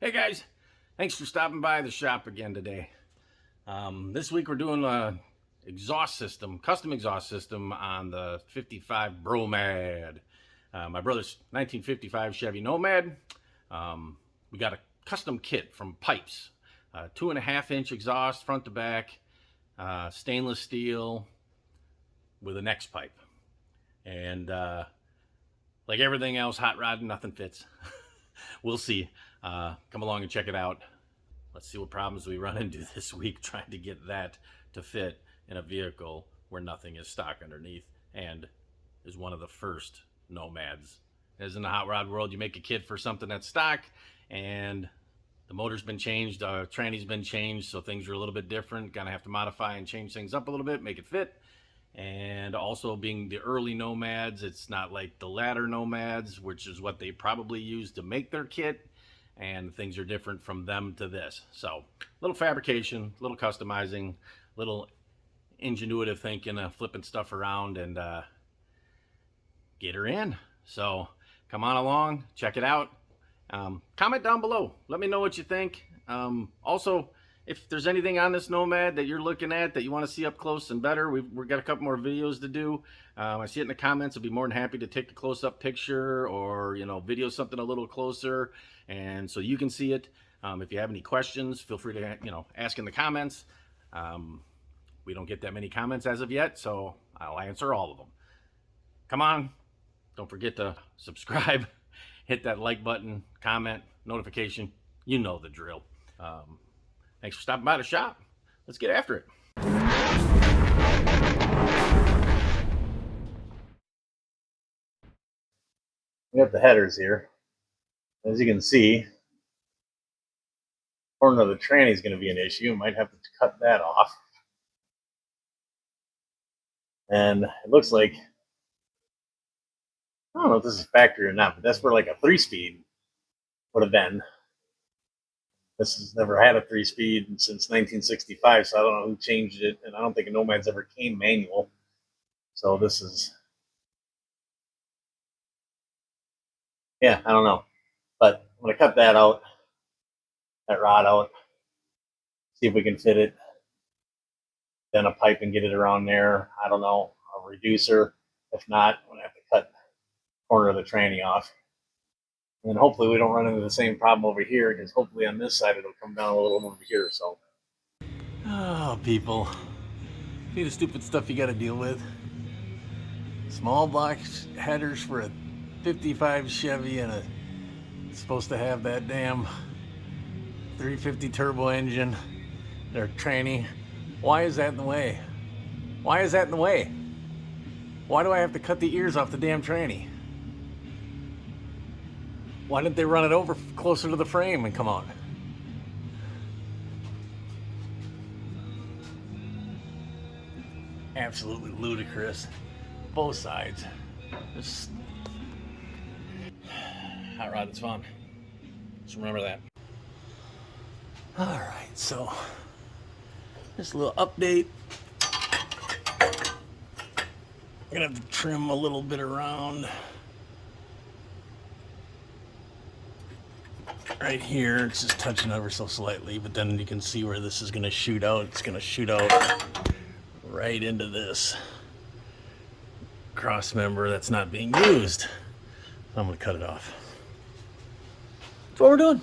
Hey guys, thanks for stopping by the shop again today. This week we're doing a exhaust system, custom exhaust system on the 55 BroMad. My brother's 1955 Chevy Nomad. We got a custom kit from Pipes, 2.5-inch exhaust front to back, stainless steel with an X pipe, and like everything else, hot rod, nothing fits. We'll see. Come along and check it out. Let's see what problems we run into this week trying to get that to fit in a vehicle where nothing is stock underneath and is one of the first Nomads. As in the hot rod world, you make a kit for something that's stock and the motor's been changed, tranny's been changed, so things are a little bit different. Gonna have to modify and change things up a little bit, make it fit. And also, being the early Nomads, it's not like the latter Nomads, which is what they probably used to make their kit, and things are different from them to this. So a little fabrication, a little customizing, a little ingenuitive thinking, flipping stuff around, and get her in. So come on along, check it out. Comment down below, let me know what you think. Also, if there's anything on this Nomad that you're looking at that you want to see up close and better, we've got a couple more videos to do. I see it in the comments. I'll be more than happy to take a close-up picture or, video something a little closer, and so you can see it. If you have any questions, feel free to, ask in the comments. We don't get that many comments as of yet, so I'll answer all of them. Come on, don't forget to subscribe, hit that like button, comment, notification. You know the drill. Thanks for stopping by the shop. Let's get after it. We got the headers here. As you can see, corner of the tranny is going to be an issue. Might have to cut that off. And it looks like, I don't know if this is factory or not, but that's where like a 3-speed would have been. This has never had a 3-speed since 1965, so I don't know who changed it, and I don't think a Nomad's ever came manual. So this is, yeah, I don't know. But I'm going to cut that out, that rod out, see if we can fit it, then a pipe and get it around there. I don't know, a reducer. If not, I'm going to have to cut the corner of the tranny off. And hopefully we don't run into the same problem over here, because hopefully on this side it'll come down a little over here. So, Oh, people. See the stupid stuff you got to deal with. Small block headers for a 55 Chevy, and it's supposed to have that damn 350 turbo engine. Their tranny. Why is that in the way? Why is that in the way? Why do I have to cut the ears off the damn tranny? Why didn't they run it over closer to the frame and come on? Absolutely ludicrous. Both sides. Just hot rod is fun. Just remember that. Alright, so just a little update. I'm gonna have to trim a little bit around. Right here, it's just touching ever so slightly, but then you can see where this is going to shoot out. It's going to shoot out right into this cross member that's not being used. So I'm going to cut it off. That's what we're doing.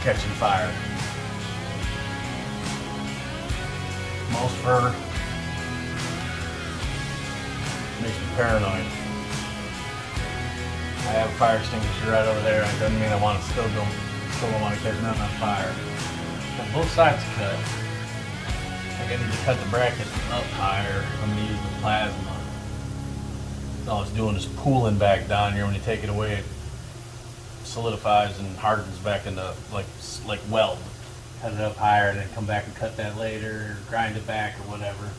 catching fire. Mouse fur makes me paranoid. I have a fire extinguisher right over there, and it doesn't mean I want to still don't want to catch nothing on fire. Got both sides cut. I need to cut the bracket up higher. I'm going to use the plasma. All it's doing is pooling back down here. When you take it away, it solidifies and hardens back into like weld. Cut it up higher and then come back and cut that later, or grind it back or whatever.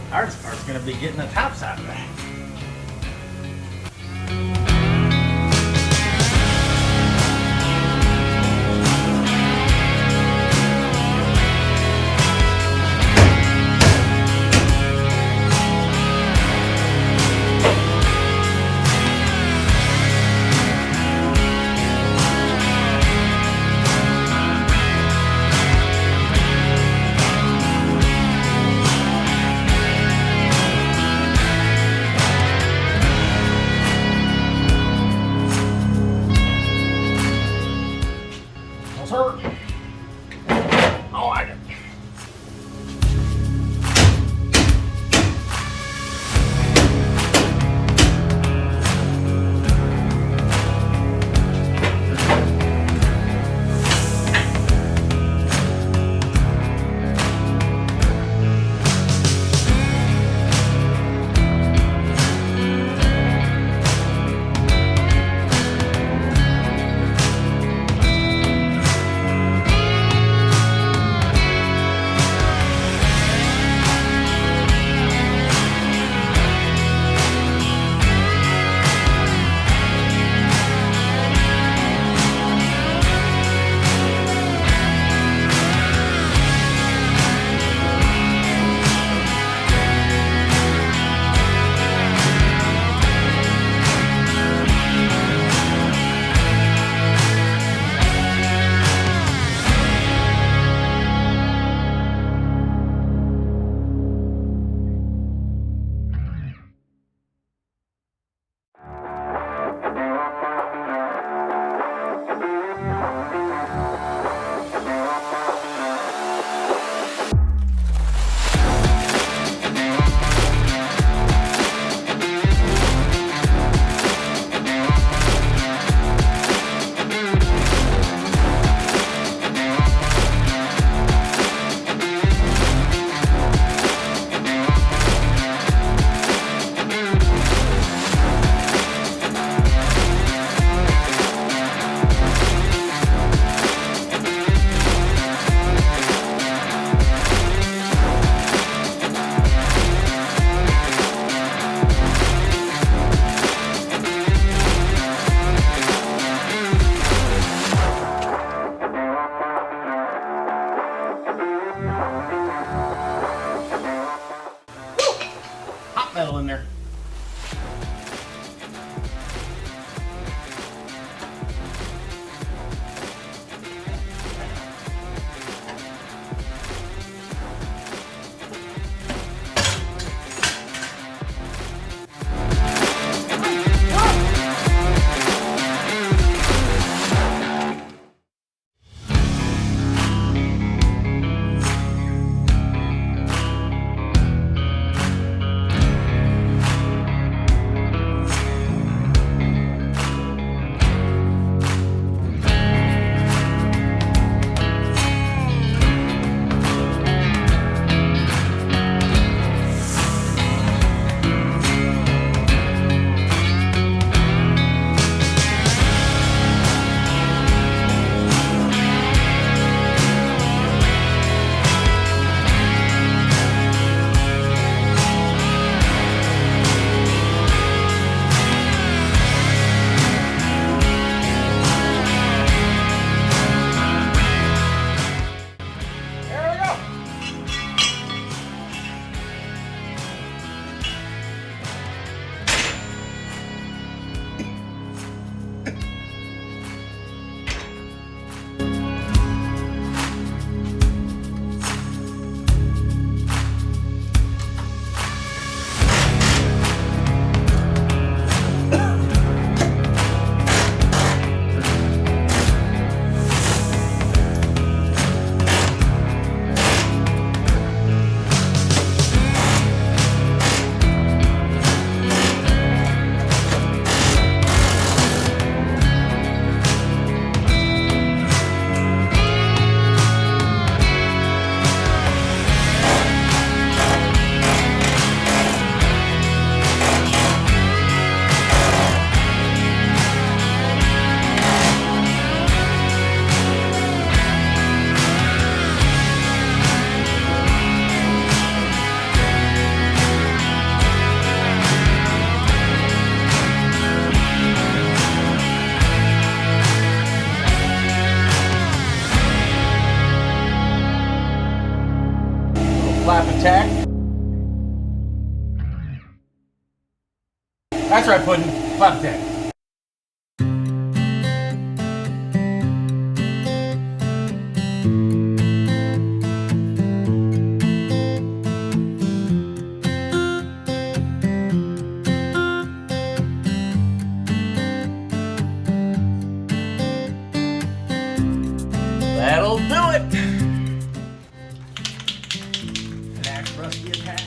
Hardest part's going to be getting the tops out of that. hot metal in there. Flap and tack. That's right, Puddin'. Flap and tack. That'll do it. An axe rusty attack.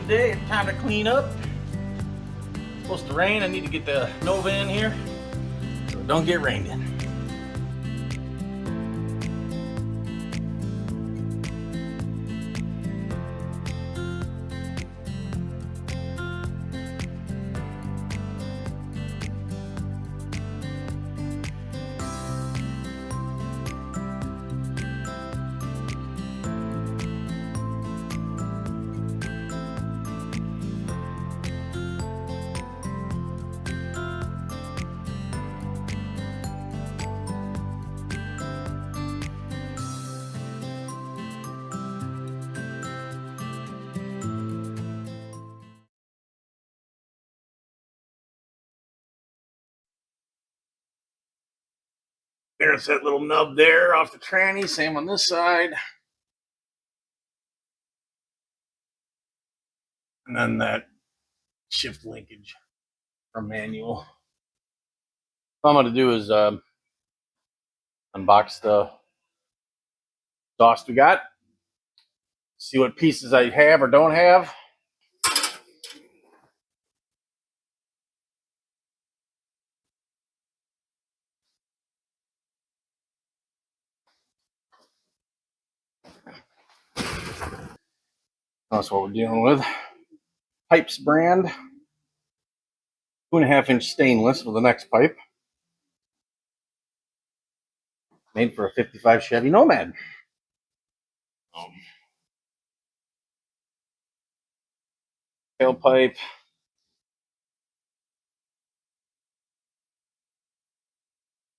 Today, it's time to clean up. It's supposed to rain. I need to get the Nova in here so it don't get rained in. There's that little nub there off the tranny. Same on this side. And then that shift linkage from manual. What I'm going to do is unbox the exhaust we got. See what pieces I have or don't have. That's what we're dealing with. Pipes brand. 2.5-inch stainless for the next pipe. made for a 55 Chevy Nomad. Tailpipe.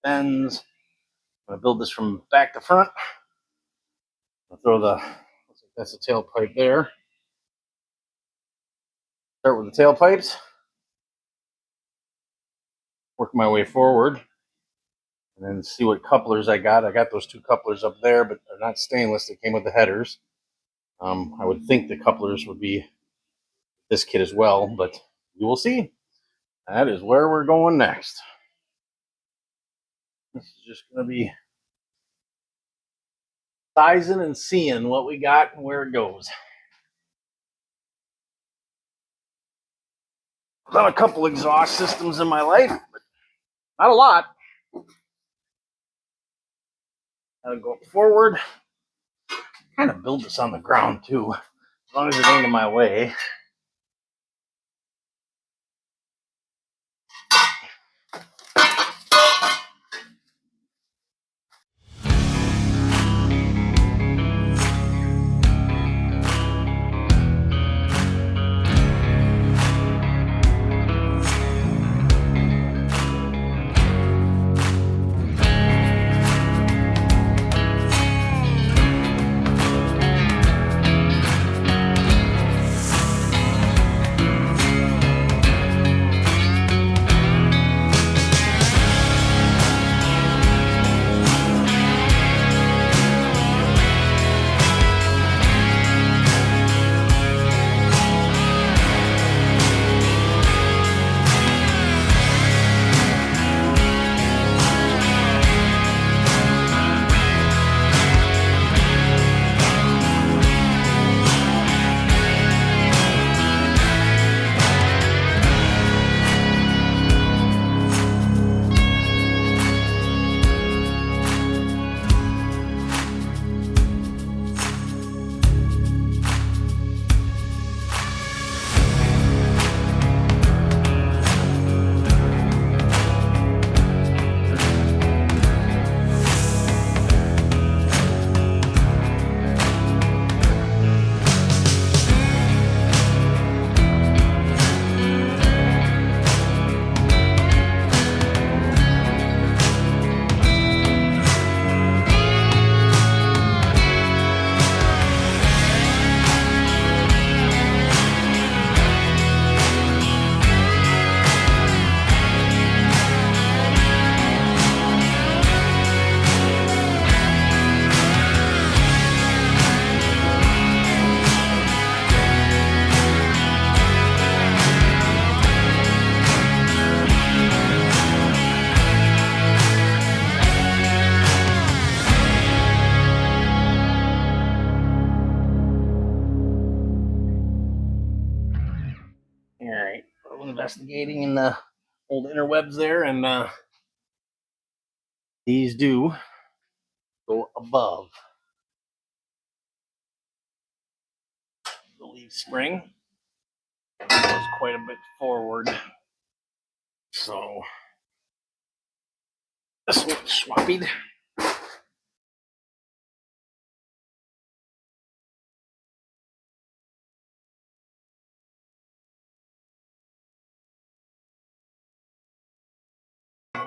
Bends. I'm going to build this from back to front. I'll throw the, that's the tailpipe there. Start with the tailpipes. Work my way forward. And then see what couplers I got. I got those two couplers up there, but they're not stainless. They came with the headers. I would think the couplers would be this kit as well, but you will see. That is where we're going next. This is just going to be sizing and seeing what we got and where it goes. I've done a couple exhaust systems in my life, but not a lot. I'll go forward. Kind of build this on the ground too, as long as it ain't in my way. Alright, investigating in the old interwebs there, and these do go above the leaf spring. It goes quite a bit forward. So this one's swappied.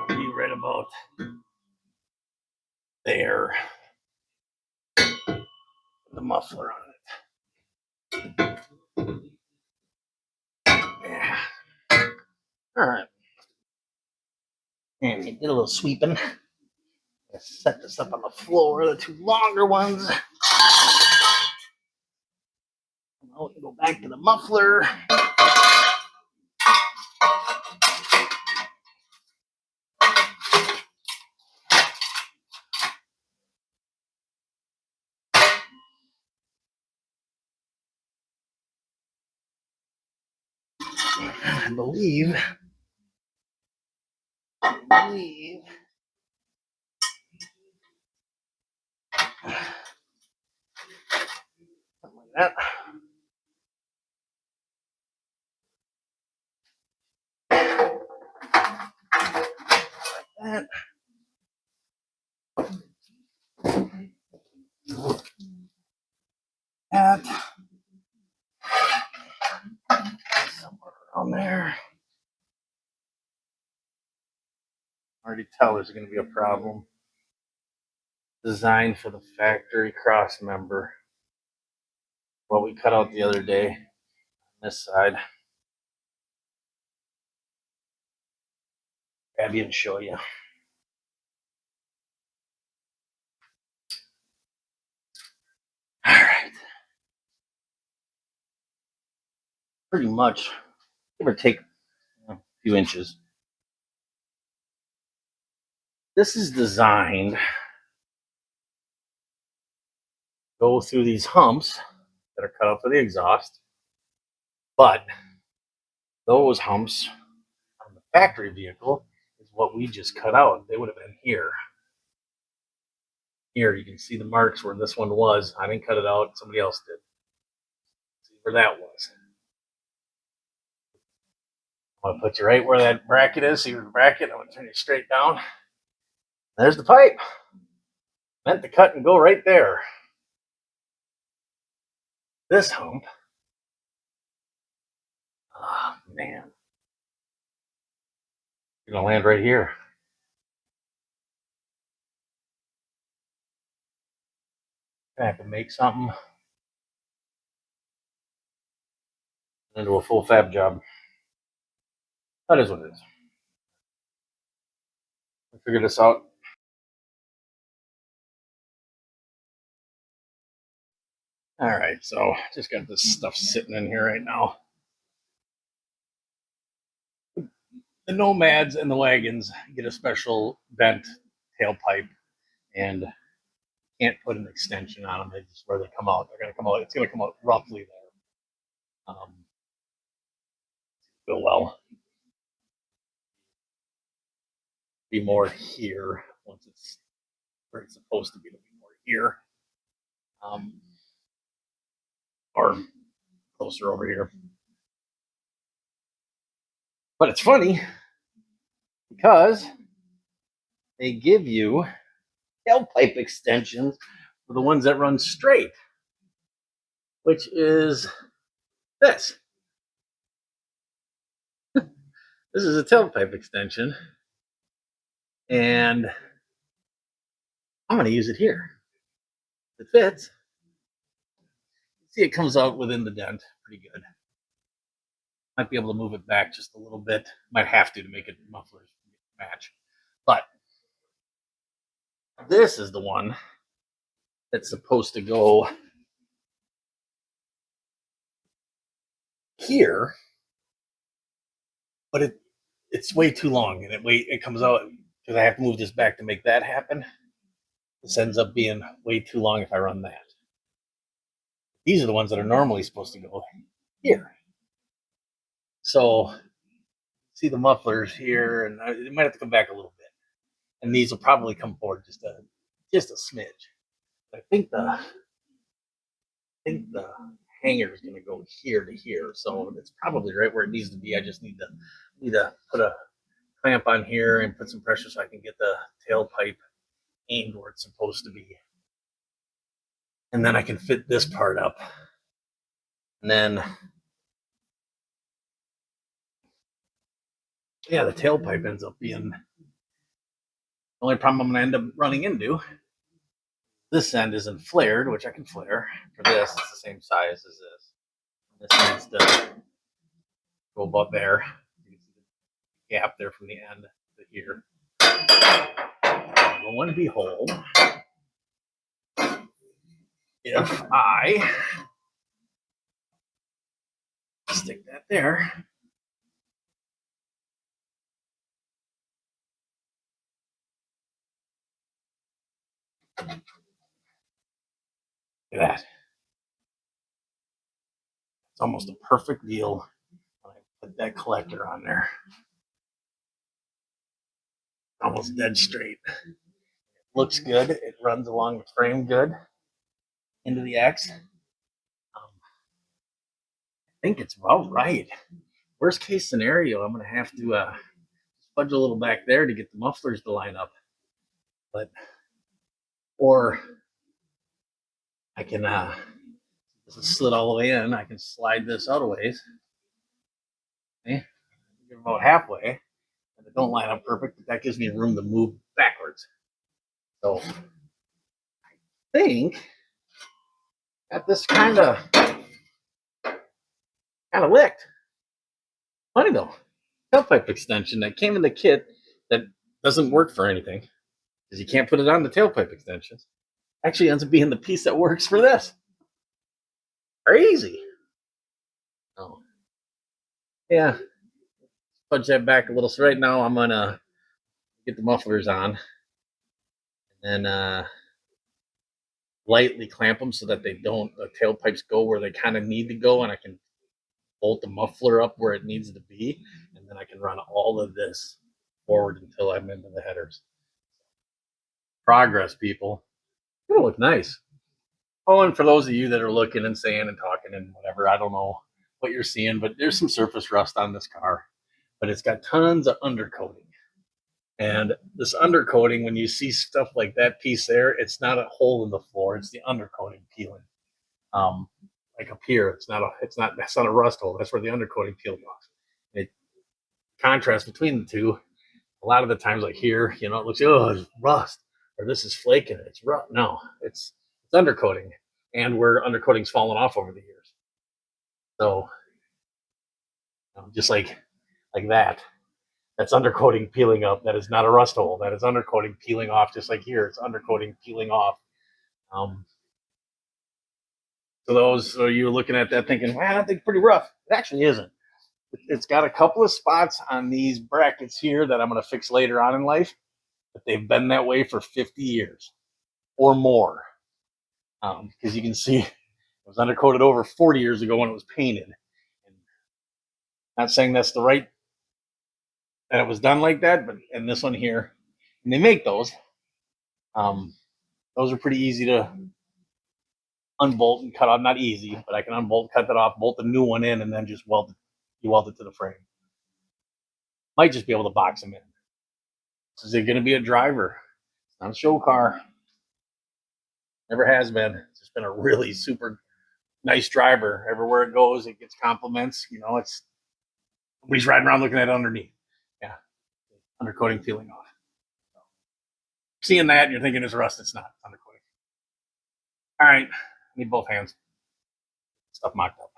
Be right about there. The muffler on it. Yeah. Alright. And we did a little sweeping. Let's set this up on the floor, the two longer ones. Now we can go back to the muffler. I believe something like that. Like that. already tell there's going to be a problem. Designed for the factory cross member. What we cut out the other day on this side. Grab you and show you. All right. Pretty much, give or take a few inches. This is designed to go through these humps that are cut out for the exhaust, but those humps on the factory vehicle is what we just cut out. They would have been here. Here, you can see the marks where this one was. I didn't cut it out. Somebody else did. See where that was. I'm going to put you right where that bracket is. See the bracket? I'm going to turn you straight down. There's the pipe. Meant to cut and go right there. This hump. Oh, man. You're going to land right here. I have to make something into a full fab job. That is what it is. We'll figure this out. All right, so just got this stuff sitting in here right now. The Nomads and the wagons get a special bent tailpipe, and can't put an extension on them. They just where they come out. They're going to come out. It's going to come out roughly there. Go well. Be more here once it's where it's supposed to be. To be more here, or closer over here. But it's funny because they give you tailpipe extensions for the ones that run straight, which is this. This is a tailpipe extension, and I'm going to use it here. It fits. See, it comes out within the dent pretty good. Might be able to move it back just a little bit. Might have to make it mufflers match. But this is the one that's supposed to go here, but it's way too long, and it comes out because I have to move this back to make that happen. This ends up being way too long if I run that. These are the ones that are normally supposed to go here. So see the mufflers here, and it might have to come back a little bit. And these will probably come forward just a smidge. I think the hanger is going to go here to here, so it's probably right where it needs to be. I just need to put a clamp on here and put some pressure so I can get the tailpipe aimed where it's supposed to be, and then I can fit this part up. And then, yeah, the tailpipe ends up being the only problem I'm going to end up running into. This end isn't flared, which I can flare. For this, it's the same size as this. This needs to go about there. You can see the gap there from the end to here. Lo and behold, if I stick that there, look at that. It's almost a perfect deal when I put that collector on there. Almost dead straight. Looks good. It runs along the frame good into the X. I think it's about right. Worst case scenario, I'm going to have to fudge a little back there to get the mufflers to line up. But, or I can, this is slid all the way in. I can slide this out a ways. Okay. Get about halfway. And don't line up perfect, but that gives me room to move backwards. So I think got this kind of licked. Funny though, tailpipe extension that came in the kit that doesn't work for anything because you can't put it on the tailpipe extensions. Actually ends up being the piece that works for this. Crazy. Oh, yeah. Punch that back a little. So right now I'm gonna get the mufflers on and then lightly clamp them so that they don't, the tailpipes go where they kind of need to go, and I can bolt the muffler up where it needs to be, and then I can run all of this forward until I'm into the headers. Progress, people. It'll look nice. Oh, and for those of you that are looking and saying and talking and whatever, I don't know what you're seeing, but there's some surface rust on this car, but it's got tons of undercoating. And this undercoating, when you see stuff like that piece there, it's not a hole in the floor; it's the undercoating peeling. Like up here, that's not a rust hole. That's where the undercoating peeled off. It contrast between the two. A lot of the times, like here, it looks, oh, it's rust, or this is flaking. It's rust. No, it's undercoating, and where undercoating's fallen off over the years. So, just like that. That's undercoating peeling up. That is not a rust hole. That is undercoating peeling off, just like here. It's undercoating peeling off. So those are you looking at that thinking, man, I think pretty rough. It actually isn't. It's got a couple of spots on these brackets here that I'm going to fix later on in life, but they've been that way for 50 years or more. Because you can see it was undercoated over 40 years ago when it was painted. And not saying that's the right, that it was done like that, but in this one here, and they make those. Those are pretty easy to unbolt and cut off. Not easy, but I can unbolt, cut that off, bolt the new one in, and then just weld it to the frame. Might just be able to box them in. Is it going to be a driver? It's not a show car. Never has been. It's just been a really super nice driver. Everywhere it goes, it gets compliments. It's nobody's riding around looking at it underneath. Yeah, undercoating peeling off. So, seeing that, and you're thinking it's rust. It's not. It's undercoating. All right, need both hands. Stuff mocked up.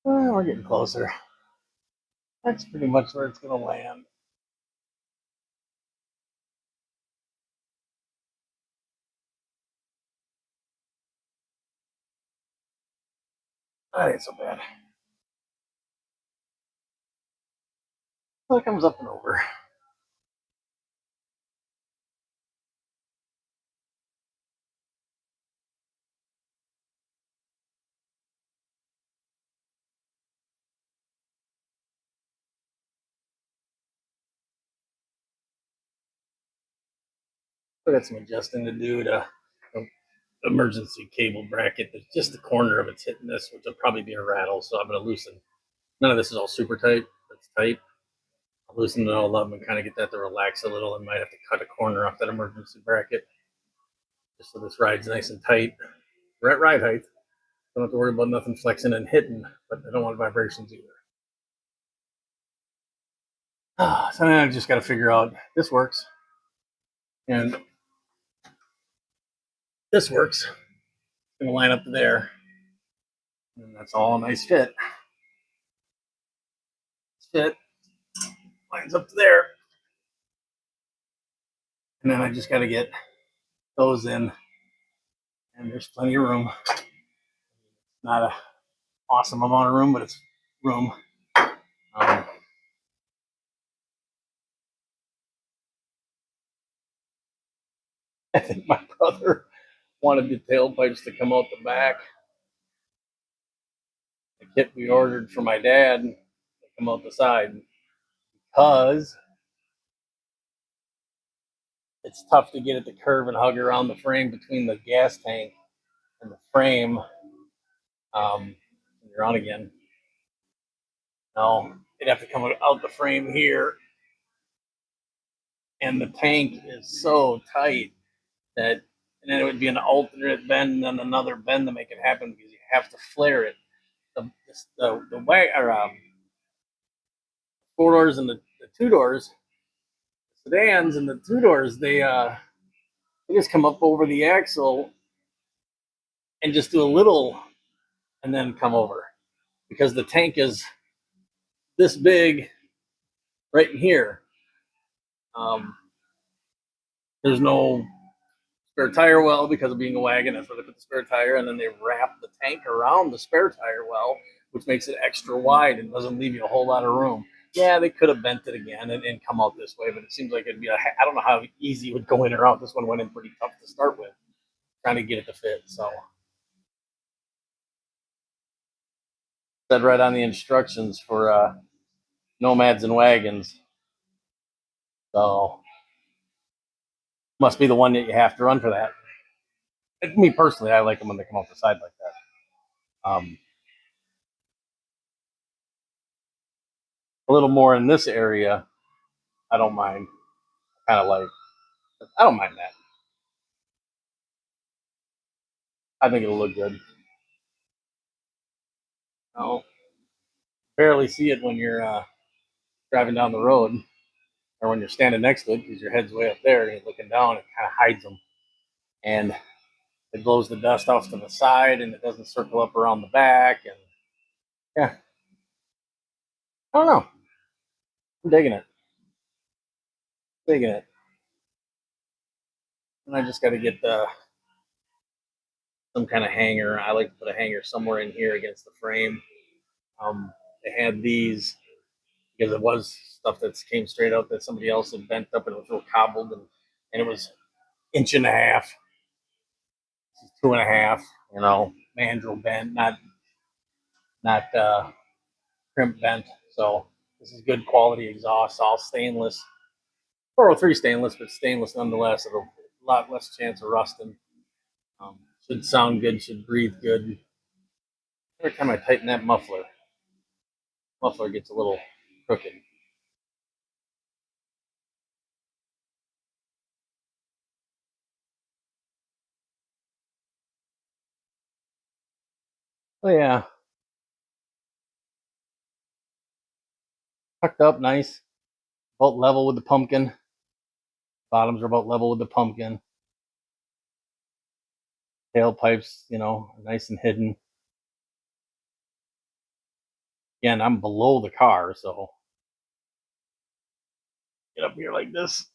Well, we're getting closer. That's pretty much where it's going to land. That ain't so bad. Well, it comes up and over. I got some adjusting to do to emergency cable bracket. There's just the corner of it's hitting this, which will probably be a rattle. So I'm going to loosen. None of this is all super tight. It's tight. I'll loosen it all up and kind of get that to relax a little. I might have to cut a corner off that emergency bracket just so this ride's nice and tight. We're at ride height. Don't have to worry about nothing flexing and hitting, but I don't want vibrations either. So then I just got to figure out this works. And this works. It's going to line up to there. And that's all a nice fit. Fit lines up to there. And then I just got to get those in. And there's plenty of room. Not an awesome amount of room, but it's room. I think my brother wanted the tailpipes to come out the back. The kit we ordered for my dad to come out the side because it's tough to get it to curve and hug around the frame between the gas tank and the frame. You're on again. No, it'd have to come out the frame here. And the tank is so tight that, and then it would be an alternate bend and then another bend to make it happen because you have to flare it. The way, or 4 doors and the 2 doors, sedans and the two doors, they just come up over the axle and just do a little and then come over because the tank is this big right in here. Um, there's no spare tire well because of being a wagon. That's where they put the spare tire, and then they wrap the tank around the spare tire well, which makes it extra wide and doesn't leave you a whole lot of room. Yeah, they could have bent it again and come out this way, but it seems like it'd be I don't know how easy it would go in or out. This one went in pretty tough to start with, trying to get it to fit. So said right on the instructions for nomads and wagons. So must be the one that you have to run for that. And me personally, I like them when they come off the side like that. A little more in this area, I don't mind. Kind of like, I don't mind that. I think it'll look good. I'll barely see it when you're driving down the road or when you're standing next to it because your head's way up there and you're looking down. It kind of hides them. And it blows the dust off to the side and it doesn't circle up around the back. And yeah, I don't know. I'm digging it. Digging it. And I just got to get some kind of hanger. I like to put a hanger somewhere in here against the frame. They had these because it was stuff that came straight out that somebody else had bent up and it was real cobbled and it was inch and a half, 2.5, mandrel bent, not crimp bent. So this is good quality exhaust, all stainless, 403 stainless, but stainless nonetheless. It'll a lot less chance of rusting. Should sound good, should breathe good. Every time I tighten that muffler gets a little crooked. Oh yeah, tucked up nice, about level with the pumpkin. Bottoms are about level with the pumpkin. Tailpipes, nice and hidden. Again, I'm below the car, so get up here like this,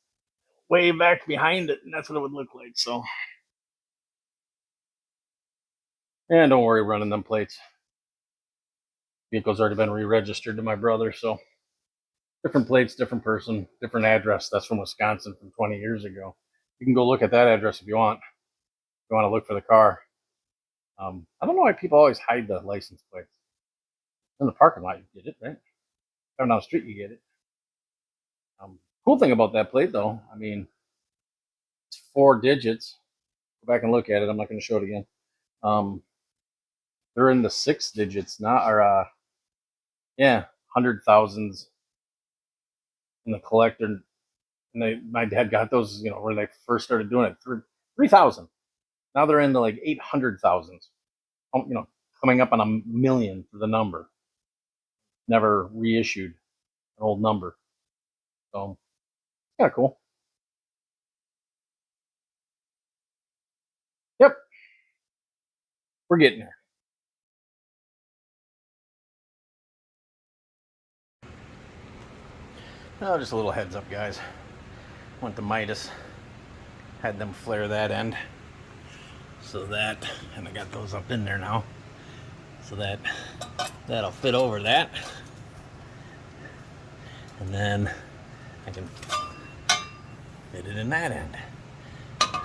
way back behind it, and that's what it would look like. So, and don't worry running them plates. Vehicle's already been re-registered to my brother, so different plates, different person, different address. That's from Wisconsin from 20 years ago. You can go look at that address if you want. If you want to look for the car. I don't know why people always hide the license plates. In the parking lot, you get it, right? Coming down the street, you get it. Cool thing about that plate, though, I mean, it's 4 digits. Go back and look at it. I'm not going to show it again. They're in the 6 digits, not or yeah, 100,000s in the collector. And my dad got those, when they first started doing it, 3,000. Now they're in the like 800,000s. Coming up on a million for the number. Never reissued an old number. So, kind of cool. Yep, we're getting there. Oh, just a little heads up, guys. Went to Midas, had them flare that end, so that, and I got those up in there now, so that'll fit over that, and then I can fit it in that end. I'm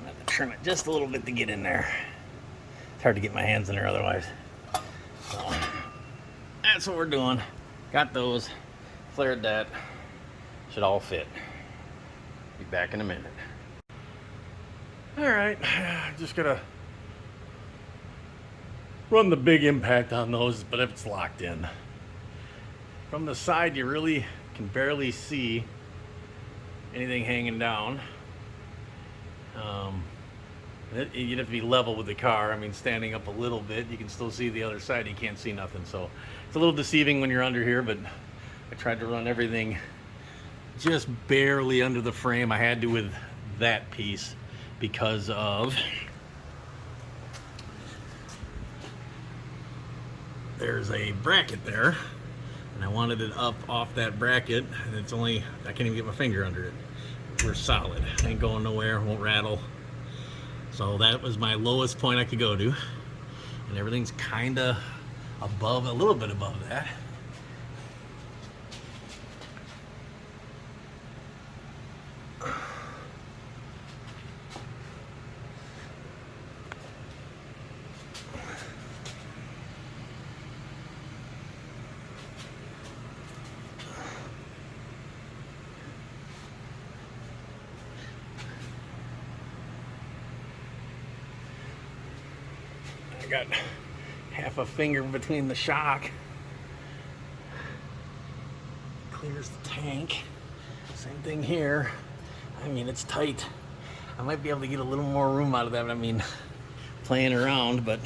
gonna trim it just a little bit to get in there. It's hard to get my hands in there otherwise. So that's what we're doing. Got those, flared that. Should all fit. Be back in a minute. All right, just gotta run the big impact on those, but if it's locked in. From the side, you really can barely see anything hanging down. You'd have to be level with the car. I mean, standing up a little bit, you can still see the other side. You can't see nothing, so it's a little deceiving when you're under here, but I tried to run everything just barely under the frame. I had to with that piece because of there's a bracket there, and I wanted it up off that bracket, and it's only, I can't even get my finger under it. We're solid, ain't going nowhere, won't rattle. So that was my lowest point I could go to, and everything's kind of above, a little bit above that. I got half a finger between the shock. Clears the tank. Same thing here. I mean, it's tight. I might be able to get a little more room out of that. I mean, playing around, but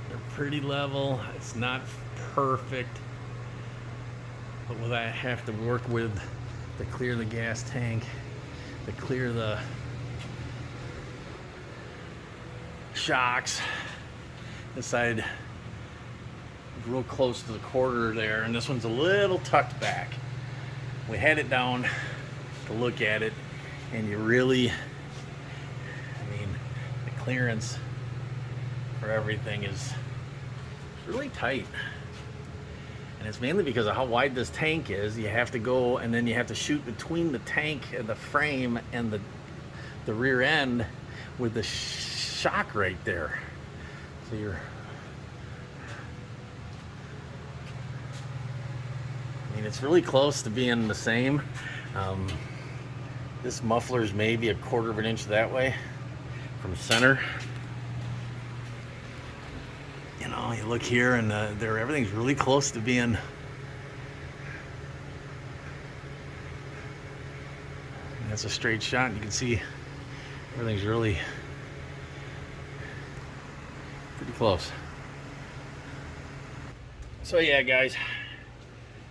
they're pretty level. It's not perfect, but what I have to work with to clear the gas tank, to clear the shocks. This side is real close to the quarter there, and this one's a little tucked back. We had it down to look at it, and you really, I mean, the clearance for everything is really tight. And it's mainly because of how wide this tank is. You have to go, and then you have to shoot between the tank and the frame and the rear end with the shock right there. So you're, I mean, it's really close to being the same. This muffler is maybe a quarter of an inch that way from center. You know, you look here, and everything's really close to being. That's a straight shot, and you can see everything's really pretty close. So yeah, guys,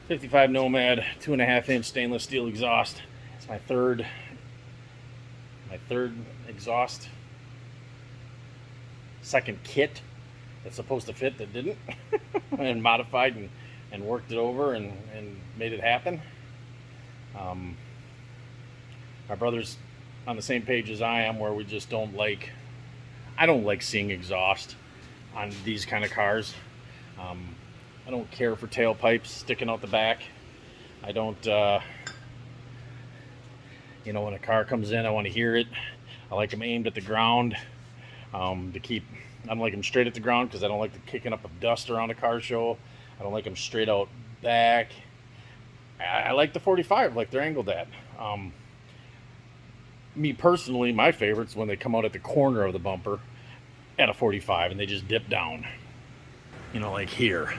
55 Nomad, 2.5-inch stainless steel exhaust. It's my third exhaust, second kit that's supposed to fit that didn't, and modified and worked it over and made it happen. My brother's on the same page as I am, where we just don't like, I don't like seeing exhaust on these kind of cars. I don't care for tailpipes sticking out the back. I don't, you know, when a car comes in, I want to hear it. I like them aimed at the ground, to keep, I don't like them straight at the ground because I don't like the kicking up of dust around a car show. I don't like them straight out back. I like the 45, like they're angled at. Me personally, my favorite's when they come out at the corner of the bumper at a 45 and they just dip down. You know, like here.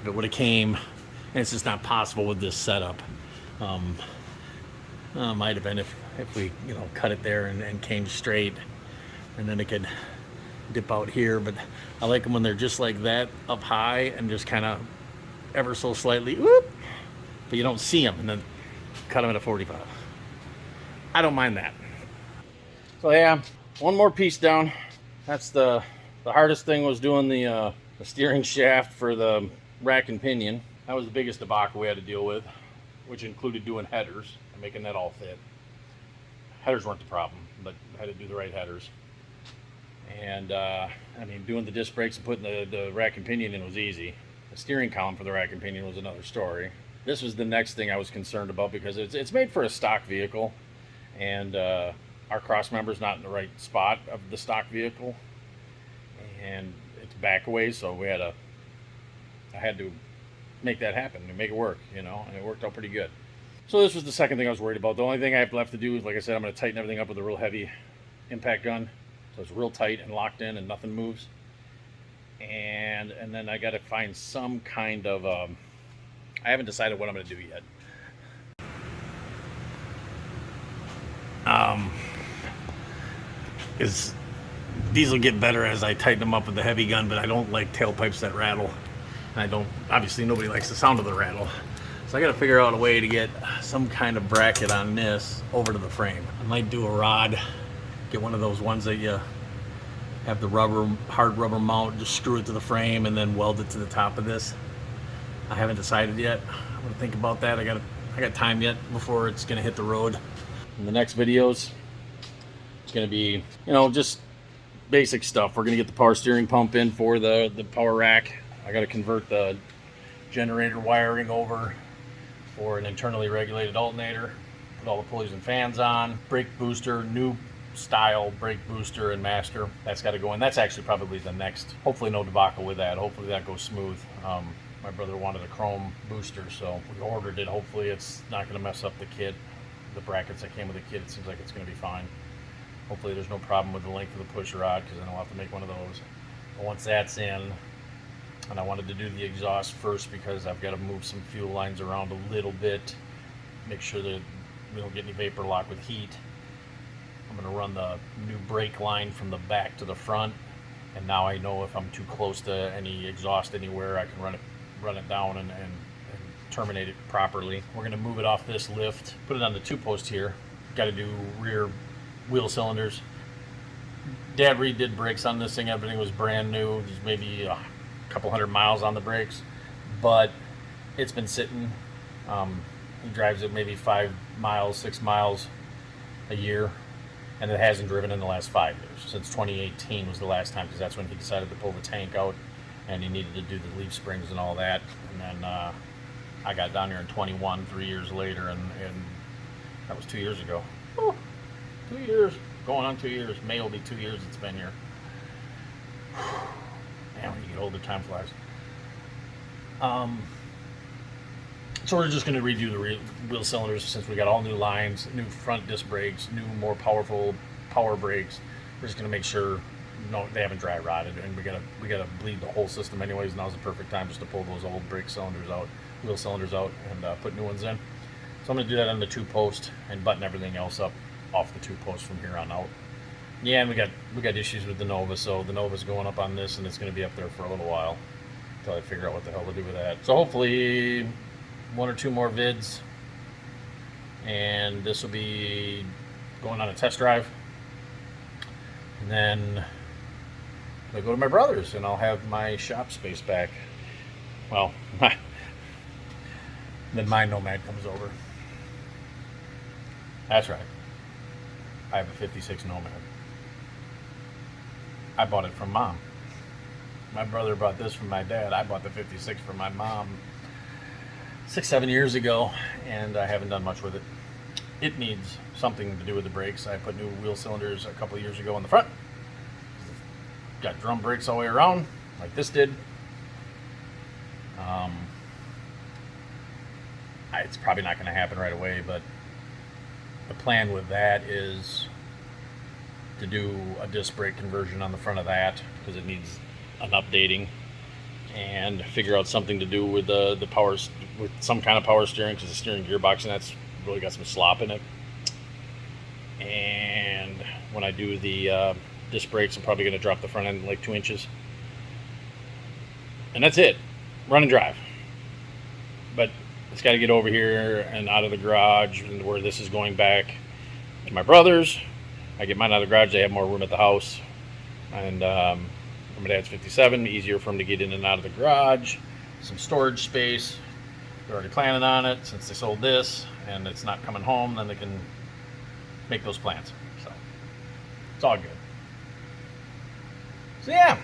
If it would have came, and it's just not possible with this setup. Might have been if we, you know, cut it there and came straight, and then it could dip out here. But I like them when they're just like that up high and just kind of ever so slightly, whoop, but you don't see them, and then cut them at a 45. I don't mind that. So yeah, one more piece down. That's the hardest thing, was doing the steering shaft for the rack and pinion. That was the biggest debacle we had to deal with, which included doing headers and making that all fit. Headers weren't the problem, but I had to do the right headers. And I mean, doing the disc brakes and putting the rack and pinion in was easy. The steering column for the rack and pinion was another story. This was the next thing I was concerned about, because it's made for a stock vehicle, and our cross member's not in the right spot of the stock vehicle, and it's back away, so I had to make that happen and make it work, you know, and it worked out pretty good. So this was the second thing I was worried about. The only thing I have left to do is, like I said, I'm going to tighten everything up with a real heavy impact gun, so it's real tight and locked in and nothing moves. And then I got to find some kind of I haven't decided what I'm going to do yet. Is These will get better as I tighten them up with the heavy gun, but I don't like tailpipes that rattle. And obviously nobody likes the sound of the rattle. So I gotta figure out a way to get some kind of bracket on this over to the frame. I might do a rod, get one of those ones that you have the hard rubber mount, just screw it to the frame and then weld it to the top of this. I haven't decided yet. I'm gonna think about that. I got time yet before it's gonna hit the road. In the next videos, it's gonna be, just basic stuff. We're gonna get the power steering pump in for the power rack. I gotta convert the generator wiring over for an internally regulated alternator. Put all the pulleys and fans on. Brake booster, new style brake booster and master. That's got to go in. That's actually probably the next. Hopefully no debacle with that. Hopefully that goes smooth. My brother wanted a chrome booster, so we ordered it. Hopefully it's not going to mess up the kit. The brackets that came with the kit, it seems like it's going to be fine. Hopefully there's no problem with the length of the push rod, because then I'll have to make one of those. But once that's in, and I wanted to do the exhaust first because I've got to move some fuel lines around a little bit, make sure that we don't get any vapor lock with heat. I'm going to run the new brake line from the back to the front, and now I know if I'm too close to any exhaust anywhere, I can run it down and terminate it properly. We're going to move it off this lift, put it on the 2-post here. Got to do rear wheel cylinders. Dad redid brakes on this thing. Everything was brand new. There's maybe a couple hundred miles on the brakes, but it's been sitting. He drives it maybe 5 miles, 6 miles a year, and it hasn't driven in the last 5 years. Since 2018 was the last time, because that's when he decided to pull the tank out and he needed to do the leaf springs and all that. And then I got down here in 21, 3 years later, and that was 2 years ago. Woo, 2 years, going on 2 years. May will be 2 years it's been here. Man, when you get older, time flies. So we're just going to redo the wheel cylinders, since we got all new lines, new front disc brakes, new more powerful power brakes. We're just going to make sure they haven't dry rotted, and we gotta bleed the whole system anyways. Now's the perfect time just to pull those old brake cylinders out, wheel cylinders out, and put new ones in. So I'm going to do that on the 2-post and button everything else up off the 2-post from here on out. Yeah, and we got issues with the Nova, so the Nova's going up on this, and it's going to be up there for a little while until I figure out what the hell to do with that. So hopefully 1 or 2 more vids, and this will be going on a test drive, and then I go to my brother's and I'll have my shop space back. Well, then my Nomad comes over. That's right, I have a 56 Nomad. I bought it from Mom. My brother bought this from my dad. I bought the 56 from my mom 6-7 years ago, and I haven't done much with it. It needs something to do with the brakes. I put new wheel cylinders a couple years ago on the front. Got drum brakes all the way around, like this did. It's probably not going to happen right away, but the plan with that is to do a disc brake conversion on the front of that, because it needs an updating, and figure out something to do with the power, with some kind of power steering, because the steering gearbox and that's really got some slop in it. And when I do the disc brakes, I'm probably going to drop the front end like 2 inches, and that's it. Run and drive. But it's got to get over here and out of the garage, and where this is going back to my brother's. I get mine out of the garage. They have more room at the house, and my dad's 57, easier for him to get in and out of the garage. Some storage space. They're already planning on it since they sold this, and it's not coming home. Then they can make those plans. So it's all good. So yeah,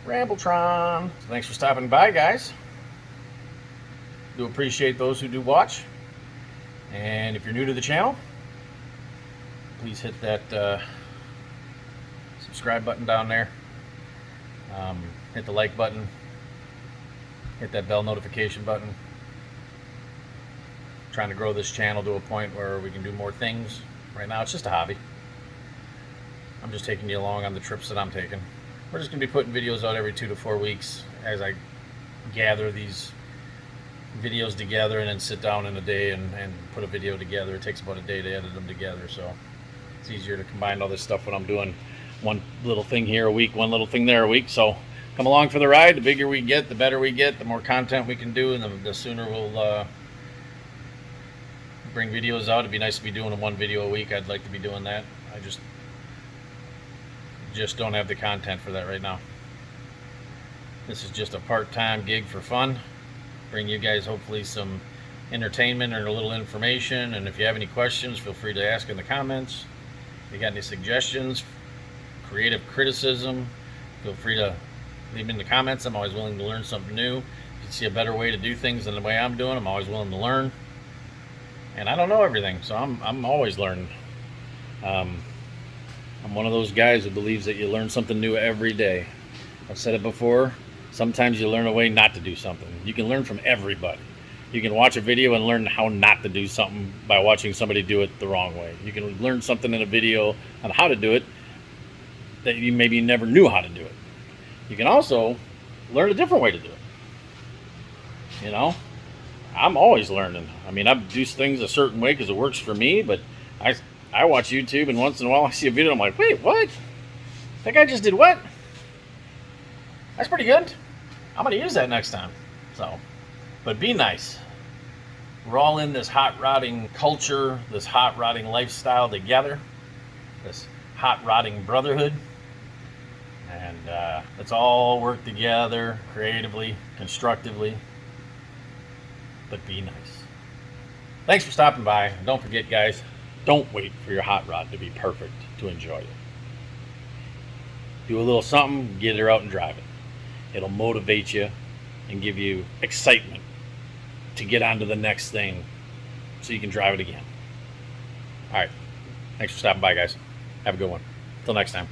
Rambletron. So thanks for stopping by, guys. Do appreciate those who do watch. And if you're new to the channel, please hit that subscribe button down there. Hit the like button. Hit that bell notification button. Trying to grow this channel to a point where we can do more things. Right now it's just a hobby. I'm just taking you along on the trips that I'm taking. We're just going to be putting videos out every 2 to 4 weeks as I gather these videos together, and then sit down in a day and put a video together. It takes about a day to edit them together, so it's easier to combine all this stuff when I'm doing one little thing here a week, one little thing there a week. So come along for the ride. The bigger we get, the better we get, the more content we can do, and the sooner we'll bring videos out. It'd be nice to be doing one video a week. I'd like to be doing that. I just don't have the content for that right now. This is just a part-time gig for fun. Bring you guys hopefully some entertainment and a little information. And if you have any questions, feel free to ask in the comments. If you got any suggestions, creative criticism, feel free to leave them in the comments. I'm always willing to learn something new. If you see a better way to do things than the way I'm doing, I'm always willing to learn. And I don't know everything, so I'm always learning. I'm one of those guys who believes that you learn something new every day. I've said it before. Sometimes you learn a way not to do something. You can learn from everybody. You can watch a video and learn how not to do something by watching somebody do it the wrong way. You can learn something in a video on how to do it that you maybe never knew how to do it. You can also learn a different way to do it. You know, I'm always learning. I mean, I do things a certain way because it works for me, but I watch YouTube, and once in a while I see a video and I'm like, wait, what? That guy just did what? That's pretty good. I'm going to use that next time. So, but be nice. We're all in this hot rodding culture, this hot rodding lifestyle together, this hot rodding brotherhood. And let's all work together creatively, constructively, but be nice. Thanks for stopping by. And don't forget, guys, don't wait for your hot rod to be perfect to enjoy it. Do a little something, get her out and drive it. It'll motivate you and give you excitement to get on to the next thing so you can drive it again. All right. Thanks for stopping by, guys. Have a good one. Until next time.